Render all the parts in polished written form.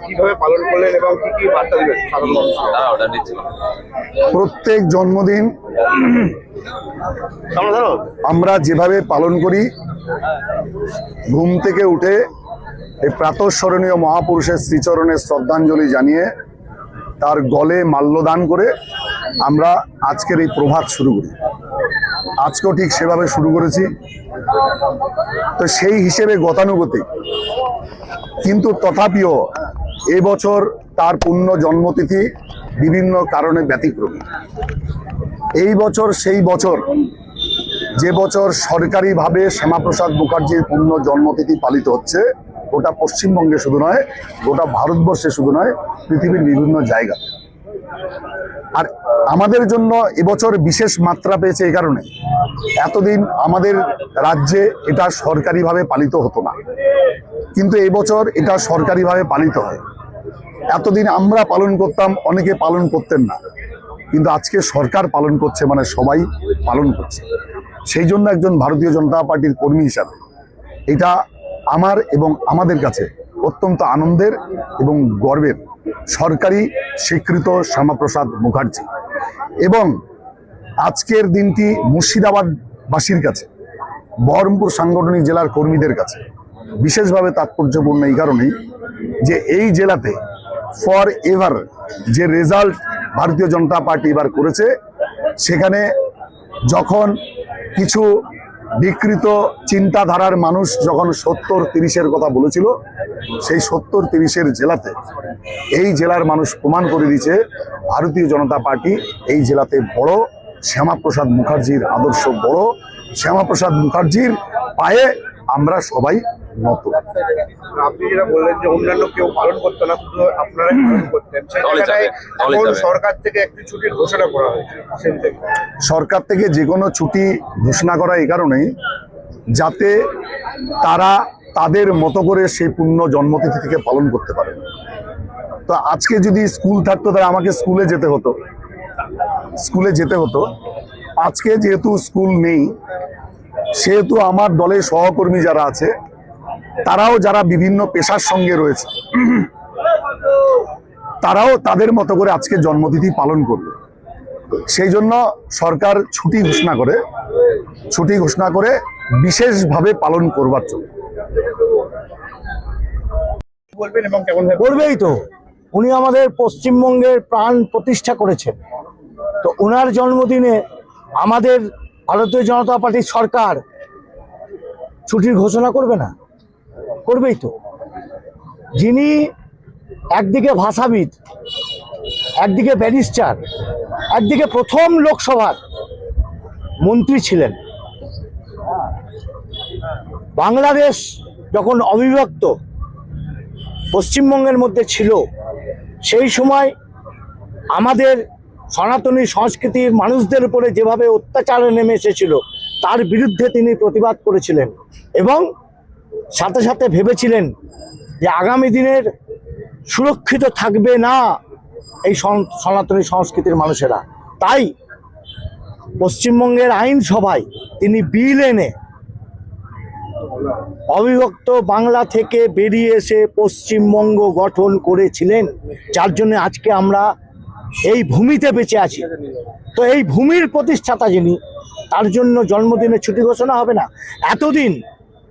কিভাবে পালন করলেন এবং কি কি বার্তা দিবেন? প্রত্যেক জন্মদিন আমরা যেভাবে পালন করি, ঘুম থেকে উঠে এই প্রাতঃস্মরণীয় মহাপুরুষের শ্রীচরণে শ্রদ্ধাঞ্জলি জানিয়ে তার গলে মাল্যদান করে আমরা আজকের এই প্রভাত শুরু করি। আজকেও ঠিক সেভাবে শুরু করেছি। তো সেই হিসেবে গতানুগতিক, কিন্তু তথাপিও এবছর তার পূর্ণ জন্মতিথি বিভিন্ন কারণে ব্যতিক্রমী। এই বছর সেই বছর, যে বছর সরকারিভাবে শ্যামাপ্রসাদ মুখার্জির পূর্ণ জন্মতিথি পালিত হচ্ছে, গোটা পশ্চিমবঙ্গে শুধু নয়, গোটা ভারতবর্ষে শুধু নয়, পৃথিবীর বিভিন্ন জায়গা। আর আমাদের জন্য এবছর বিশেষ মাত্রা পেয়েছে এই কারণে, এতদিন আমাদের রাজ্যে এটা সরকারিভাবে পালিত হতো না, কিন্তু এবছর এটা সরকারিভাবে পালিত হয়। এতদিন আমরা পালন করতাম, অনেকে পালন করতেন না, কিন্তু আজকে সরকার পালন করছে, মানে সবাই পালন করছে। সেই জন্য একজন ভারতীয় জনতা পার্টির কর্মী হিসাবে এটা আমার এবং আমাদের কাছে অত্যন্ত আনন্দের এবং গর্বের। সরকারি স্বীকৃত শ্যামাপ্রসাদ মুখার্জি, এবং আজকের দিনটি মুর্শিদাবাদবাসীর কাছে, বহরমপুর সাংগঠনিক জেলার কর্মীদের কাছে বিশেষভাবে তাৎপর্যপূর্ণ এই কারণেই যে এই জেলাতে ফর এভার যে রেজাল্ট ভারতীয় জনতা পার্টি এবার করেছে, সেখানে যখন কিছু বিকৃত চিন্তাধারার মানুষ যখন 70-30-এর কথা বলেছিল, সেই 70-30-এর জেলাতে এই জেলার মানুষ প্রমাণ করে দিয়েছে ভারতীয় জনতা পার্টি এই জেলাতে বড়। শ্যামাপ্রসাদ মুখার্জির আদর্শ বড়, শ্যামাপ্রসাদ মুখার্জির পায়ে আমরা সবাই নত। আপনি যেটা বললেন যে অন্যান্য কেউ পালন করতো না, শুধু আপনারাই পালন করতেন, সরকার থেকে একটি ছুটির ঘোষণা করা হয়েছে। সরকার থেকে যে কোনো ছুটি ঘোষণা করা এই কারণেই, যাতে তারা তাদের মতো করে সেই পূর্ণ জন্মতিথি থেকে পালন করতে পারে। তো আজকে যদি স্কুল থাকতো তাহলে আমাকে স্কুলে যেতে হতো। আজকে যেহেতু স্কুল নেই, সেহেতু আমার দলের সহকর্মী যারা আছে, তারাও যারা বিভিন্ন পেশার সঙ্গে রয়েছে, তারাও তাদের মতো করে আজকে জন্মতিথি পালন করবে। সেই জন্য সরকার ছুটি ঘোষণা করে বিশেষভাবে পালন করবার জন্য। বলবেন এবং কেমন করবেই তো, উনি আমাদের পশ্চিমবঙ্গের প্রাণ প্রতিষ্ঠা করেছেন। তো ওনার জন্মদিনে আমাদের ভারতীয় জনতা পার্টির সরকার ছুটির ঘোষণা করবে না? করবেই তো। যিনি একদিকে ভাষাবিদ, একদিকে ব্যারিস্টার, একদিকে প্রথম লোকসভার মন্ত্রী ছিলেন। বাংলাদেশ যখন অবিভক্ত পশ্চিমবঙ্গের মধ্যে ছিল, সেই সময় আমাদের সনাতনী সংস্কৃতির মানুষদের উপরে যেভাবে অত্যাচার নেমে এসেছিল, তার বিরুদ্ধে তিনি প্রতিবাদ করেছিলেন এবং সাথে সাথে ভেবেছিলেন যে আগামী দিনের সুরক্ষিত থাকবে না এই সনাতনী সংস্কৃতির মানুষেরা। তাই পশ্চিমবঙ্গের আইনসভায় তিনি বিল এনে অবিভক্ত বাংলা থেকে বেরিয়ে এসে পশ্চিমবঙ্গ গঠন করেছিলেন, যার জন্য আজকে আমরা এই ভূমিতে বেঁচে আছি। তো এই ভূমির প্রতিষ্ঠাতা যিনি, তার জন্য জন্মদিনে ছুটি ঘোষণা হবে না? এতদিন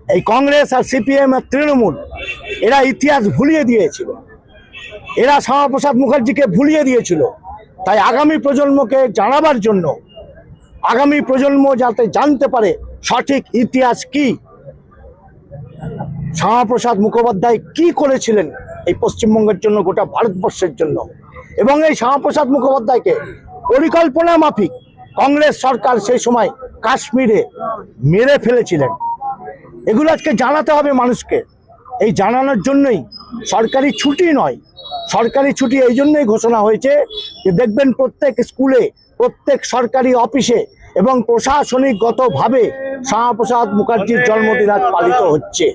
এই কংগ্রেস আর সিপিএম আর তৃণমূল এরা ইতিহাস ভুলিয়ে দিয়েছিল, এরা শ্যামাপ্রসাদ মুখার্জিকে ভুলিয়ে দিয়েছিল। তাই আগামী প্রজন্মকে জানাবার জন্য, আগামী প্রজন্ম যাতে জানতে পারে সঠিক ইতিহাস কি, শ্যামাপ্রসাদ মুখোপাধ্যায় কি করেছিলেন এই পশ্চিমবঙ্গের জন্য, গোটা ভারতবর্ষের জন্য, এবং এই শ্যামাপ্রসাদ মুখোপাধ্যায়কে পরিকল্পনা মাফিক কংগ্রেস সরকার সেই সময় কাশ্মীরে মেরে ফেলেছিলেন, এগুলো আজকে জানাতে হবে মানুষকে। এই জানানোর জন্যই সরকারি ছুটি নয়, সরকারি ছুটি এই জন্যই ঘোষণা হয়েছে যে দেখবেন প্রত্যেক স্কুলে, প্রত্যেক সরকারি অফিসে এবং প্রশাসনিকগতভাবে শ্যামাপ্রসাদ মুখার্জির জন্মদিন আজ পালিত হচ্ছে।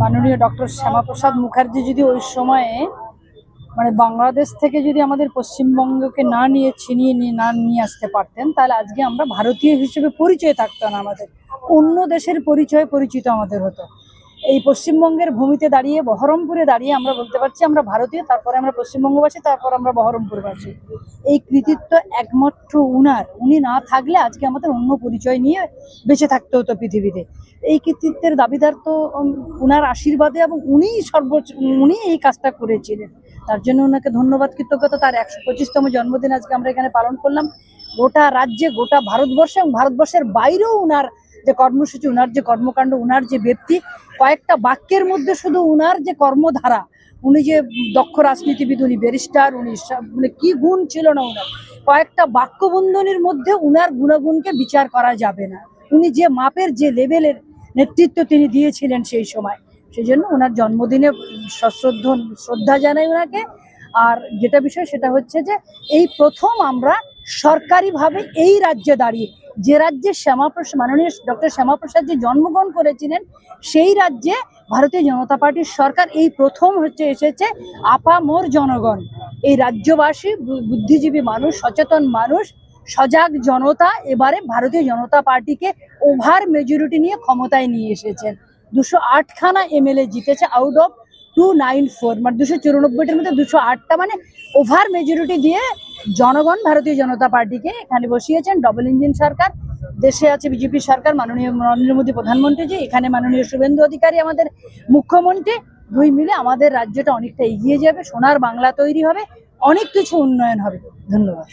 মাননীয় ডক্টর শ্যামাপ্রসাদ মুখার্জি যদি ওই সময়ে মানে বাংলাদেশ থেকে যদি আমাদের পশ্চিমবঙ্গকে ছিনিয়ে নিয়ে আসতে পারতেন, তাহলে আজকে আমরা ভারতীয় হিসেবে পরিচয় থাকতো না, আমাদের অন্য দেশের পরিচিত আমাদের হতো। এই পশ্চিমবঙ্গের ভূমিতে দাঁড়িয়ে, বহরমপুরে দাঁড়িয়ে আমরা বলতে পারছি আমরা ভারতীয়, তারপরে আমরা পশ্চিমবঙ্গবাসী, তারপর আমরা বহরমপুরবাসী। এই কৃতিত্ব একমাত্র উনি না থাকলে আজকে আমাদের অন্য পরিচয় নিয়ে বেঁচে থাকতে হতো পৃথিবীতে। এই কৃতিত্বের দাবিদার তো উনার আশীর্বাদে, এবং উনি এই কাজটা করেছিলেন। তার জন্য ওনাকে ধন্যবাদ, কৃতজ্ঞতা। তার 125তম জন্মদিন আজকে আমরা এখানে পালন করলাম। গোটা রাজ্যে, গোটা ভারতবর্ষে এবং ভারতবর্ষের বাইরেও উনার যে কর্মসূচি, উনার যে কর্মকাণ্ড, উনার যে ব্যক্তি, কয়েকটা বাক্যের মধ্যে শুধু উনার যে কর্মধারা, উনি যে দক্ষ রাজনীতিবিদ, উনি ব্যারিস্টার, মানে কি গুণ ছিল না উনার, কয়েকটা বাক্যবন্ধনীর মধ্যে উনার গুণাগুণকে বিচার করা যাবে না। উনি যে মাপের, যে লেভেলের নেতৃত্ব তিনি দিয়েছিলেন সেই সময়, সেই জন্য ওনার জন্মদিনে শ্রদ্ধা জানাই ওনাকে। আর যেটা বিষয় সেটা হচ্ছে যে এই প্রথম আমরা সরকারিভাবে এই রাজ্যে দাঁড়িয়ে, যে রাজ্যে মাননীয় ডক্টর শ্যামাপ্রসাদ জি জন্মগ্রহণ করেছিলেন, সেই রাজ্যে ভারতীয় জনতা পার্টির সরকার এই প্রথম এসেছে। আপামর জনগণ, এই রাজ্যবাসী, বুদ্ধিজীবী মানুষ, সচেতন মানুষ, সজাগ জনতা এবারে ভারতীয় জনতা পার্টিকে ওভার মেজরিটি নিয়ে ক্ষমতায় নিয়ে এসেছেন। 208খানা এমএলএ জিতেছে আউট অফ 294, মানে 294টার মধ্যে 208টা, মানে ওভার মেজরিটি দিয়ে জনগণ ভারতীয় জনতা পার্টিকে এখানে বসিয়েছেন। ডবল ইঞ্জিন সরকার, দেশে আছে বিজেপি সরকার, মাননীয় নরেন্দ্র মোদী প্রধানমন্ত্রী জি, এখানে মাননীয় শুভেন্দু অধিকারী আমাদের মুখ্যমন্ত্রী, দুই মিলে আমাদের রাজ্যটা অনেকটা এগিয়ে যাবে, সোনার বাংলা তৈরি হবে, অনেক কিছু উন্নয়ন হবে। ধন্যবাদ।